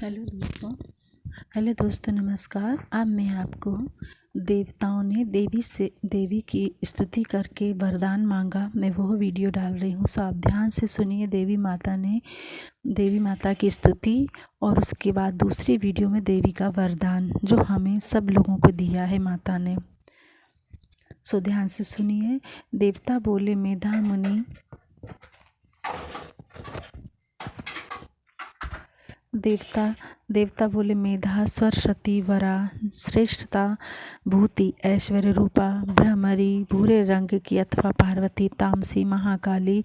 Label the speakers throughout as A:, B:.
A: Hello दोस्तों नमस्कार। अब मैं आपको देवताओं ने देवी की स्तुति करके वरदान मांगा, मैं वह वीडियो डाल रही हूँ। सो आप ध्यान से सुनिए देवी माता की स्तुति और उसके बाद दूसरी वीडियो में देवी का वरदान जो हमें सब लोगों को दिया है माता ने। सो ध्यान से सुनिए। देवता बोले मेधा मुनि, देवता बोले मेधा सरस्वती वरा श्रेष्ठता भूति ऐश्वर्य रूपा भ्रमरी भूरे रंग की अथवा पार्वती तामसी महाकाली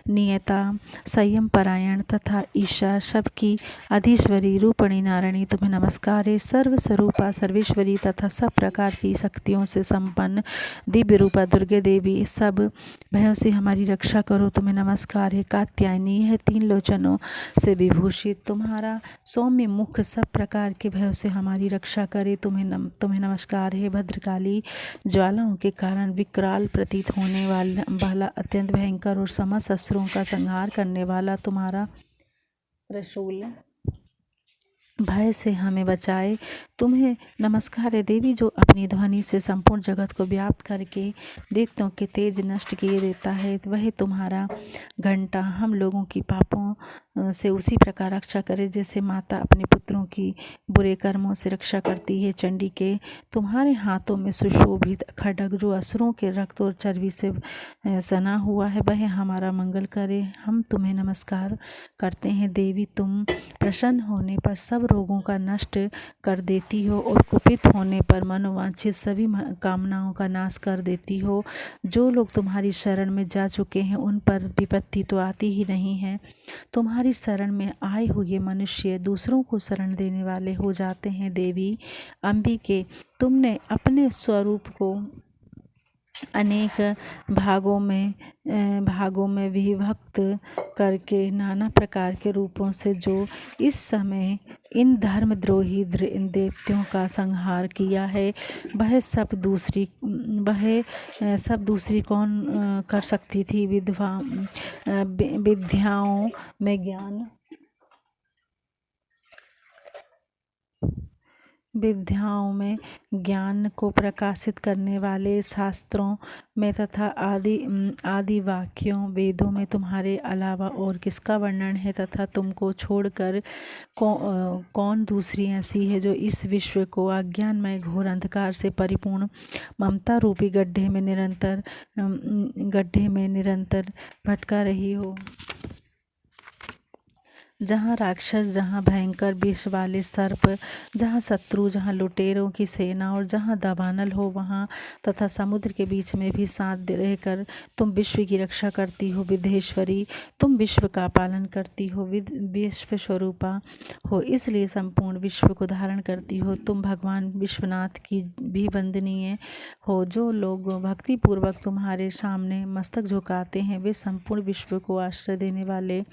A: नियता संयम परायण तथा ईशा सबकी अधीश्वरी रूपणी नारायणी तुम्हें नमस्कार है। सर्व स्वरूपा सर्वेश्वरी तथा सब प्रकार की शक्तियों से संपन्न दिव्य रूपा दुर्गे देवी सब भयों से हमारी रक्षा करो तुम्हें नमस्कार है। कात्यायनी है 3 लोचनों से विभूषित तुम्हारा सौम्य मुख सब प्रकार के भयों से हमारी रक्षा करे तुम्हें नमस्कार है। भद्रकाली ज्वालाओं के कारण विकराल प्रतीत होने वाला अत्यंत भयंकर और समस्त असुरों का संहार करने वाला तुम्हारा त्रिशूल भय से हमें बचाए तुम्हें नमस्कार है। देवी जो अपनी ध्वनि से संपूर्ण जगत को व्याप्त करके दैत्यों के तेज नष्ट किए देता है, वह तुम्हारा घंटा हम लोगों की पापों से उसी प्रकार रक्षा करे जैसे माता अपने पुत्रों की बुरे कर्मों से रक्षा करती है। चंडी के तुम्हारे हाथों में सुशोभित खड्ग जो असुरों के रक्त और चर्बी से सना हुआ है, वह हमारा मंगल करे। हम तुम्हें नमस्कार करते हैं देवी, तुम प्रसन्न होने पर सब रोगों का नष्ट कर देती हो और कुपित होने पर मनोवांछित सभी कामनाओं का नाश कर देती हो। जो लोग तुम्हारी शरण में जा चुके हैं उन पर विपत्ति तो आती ही नहीं है। तुम्हारी शरण में आए हुए मनुष्य दूसरों को शरण देने वाले हो जाते हैं। देवी अंबिके, तुमने अपने स्वरूप को अनेक भागों में विभक्त करके नाना प्रकार के रूपों से जो इस समय इन धर्मद्रोही दैत्यों का संहार किया है, वह सब दूसरी कौन कर सकती थी। विद्याओं में ज्ञान को प्रकाशित करने वाले शास्त्रों में तथा आदि वाक्यों वेदों में तुम्हारे अलावा और किसका वर्णन है तथा तुमको छोड़कर कौन दूसरी ऐसी है जो इस विश्व को अज्ञानमय घोर अंधकार से परिपूर्ण ममता रूपी गड्ढे में निरंतर भटका रही हो। जहाँ राक्षस, जहाँ भयंकर विष वाले सर्प, जहाँ शत्रु, जहाँ लुटेरों की सेना और जहाँ दावानल हो वहाँ तथा समुद्र के बीच में भी साथ रहकर तुम विश्व की रक्षा करती हो। विदेश्वरी, तुम विश्व का पालन करती हो, विश्व स्वरूपा हो, इसलिए संपूर्ण विश्व को धारण करती हो। तुम भगवान विश्वनाथ की भी वंदनीय हो। जो लोग भक्तिपूर्वक तुम्हारे सामने मस्तक झुकाते हैं वे संपूर्ण विश्व को आश्रय देने वाले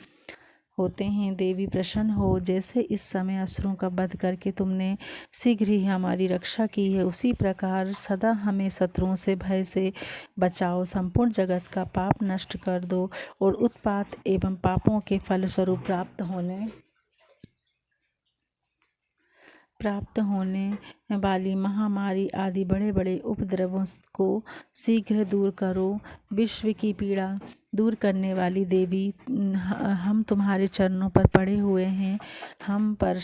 A: होते हैं। देवी प्रसन्न हो, जैसे इस समय असुरों का वध करके तुमने शीघ्र ही हमारी रक्षा की है, उसी प्रकार सदा हमें शत्रुओं से भय से बचाओ। संपूर्ण जगत का पाप नष्ट कर दो और उत्पात एवं पापों के फलस्वरूप प्राप्त होने वाली महामारी आदि बड़े बड़े उपद्रवों को शीघ्र दूर करो। विश्व की पीड़ा दूर करने वाली देवी, हम तुम्हारे चरणों पर पड़े हुए हैं, हम पर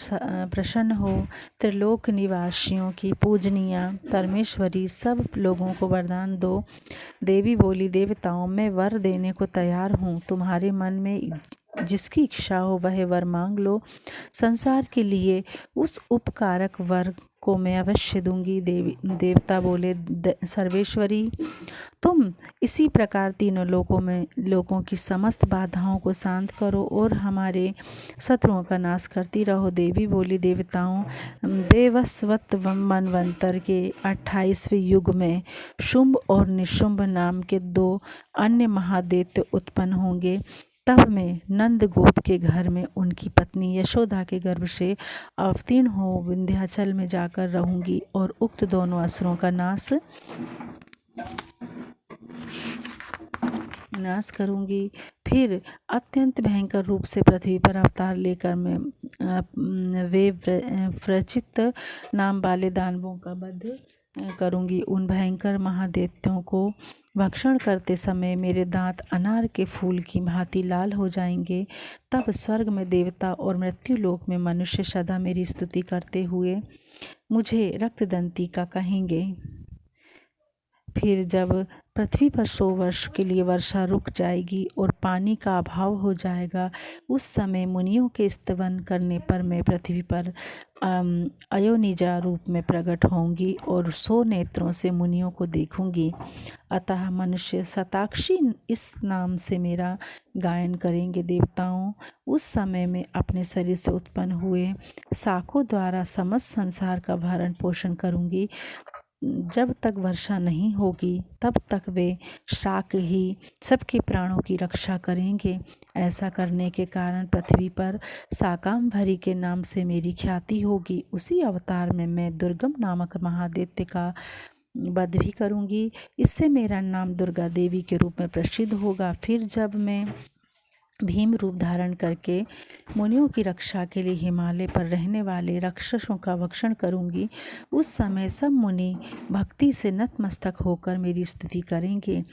A: प्रसन्न हो। त्रिलोक निवासियों की पूजनीय परमेश्वरी, सब लोगों को वरदान दो। देवी बोली देवताओं, मैं वर देने को तैयार हूँ, तुम्हारे मन में जिसकी इच्छा हो वह वर मांग लो। संसार के लिए उस उपकारक वर को मैं अवश्य दूंगी। देवता बोले सर्वेश्वरी, तुम इसी प्रकार तीनों लोगों की समस्त बाधाओं को शांत करो और हमारे शत्रुओं का नाश करती रहो। देवी बोली देवताओं, देवस्वत मनवंतर के 28वें युग में शुंभ और निशुंभ नाम के 2 अन्य महादैत्य उत्पन्न होंगे। तब मैं नंद गोप के घर में उनकी पत्नी यशोदा के गर्भ से अवतीर्ण हो विंध्याचल में जाकर रहूंगी और उक्त दोनों असुरों का नाश करूंगी। फिर अत्यंत भयंकर रूप से पृथ्वी पर अवतार लेकर मैं वे प्रचित नाम वाले दानवों का वध करूंगी। उन भयंकर महादैत्यों को भक्षण करते समय मेरे दांत अनार के फूल की भांति लाल हो जाएंगे। तब स्वर्ग में देवता और मृत्यु लोक में मनुष्य सदा मेरी स्तुति करते हुए मुझे रक्तदंती का कहेंगे। फिर जब पृथ्वी पर 100 वर्ष के लिए वर्षा रुक जाएगी और पानी का अभाव हो जाएगा, उस समय मुनियों के स्तवन करने पर मैं पृथ्वी पर अयोनिजा रूप में प्रकट होंगी और 100 नेत्रों से मुनियों को देखूंगी। अतः मनुष्य शताक्षी इस नाम से मेरा गायन करेंगे। देवताओं, उस समय में अपने शरीर से उत्पन्न हुए शाखों द्वारा समस्त संसार का भरण पोषण करूंगी। जब तक वर्षा नहीं होगी तब तक वे शाक ही सबके प्राणों की रक्षा करेंगे। ऐसा करने के कारण पृथ्वी पर शाकांभरी के नाम से मेरी ख्याति होगी। उसी अवतार में मैं दुर्गम नामक महादैत्य का वध भी करूंगी। इससे मेरा नाम दुर्गा देवी के रूप में प्रसिद्ध होगा। फिर जब मैं भीम रूप धारण करके मुनियों की रक्षा के लिए हिमालय पर रहने वाले राक्षसों का भक्षण करूंगी, उस समय सब मुनि भक्ति से नतमस्तक होकर मेरी स्तुति करेंगे।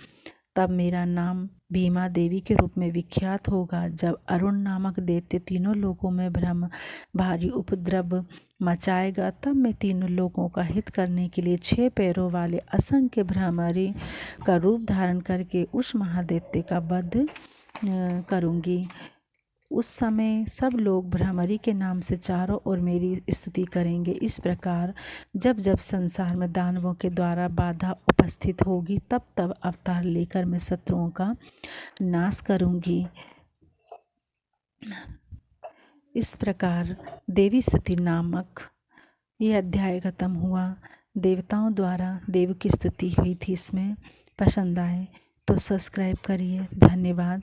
A: तब मेरा नाम भीमा देवी के रूप में विख्यात होगा। जब अरुण नामक दैत्य तीनों लोगों में भारी उपद्रव मचाएगा, तब मैं तीनों लोगों का हित करने के लिए 6 पैरों वाले असंख्य भ्रमरी का रूप धारण करके उस महादैत्य का वध करूंगी। उस समय सब लोग भ्रमरी के नाम से चारों ओर मेरी स्तुति करेंगे। इस प्रकार जब जब संसार में दानवों के द्वारा बाधा उपस्थित होगी, तब तब अवतार लेकर मैं शत्रुओं का नाश करूंगी। इस प्रकार देवी स्तुति नामक यह अध्याय खत्म हुआ। देवताओं द्वारा देव की स्तुति हुई थी। इसमें पसंद आए तो सब्सक्राइब करिए। धन्यवाद।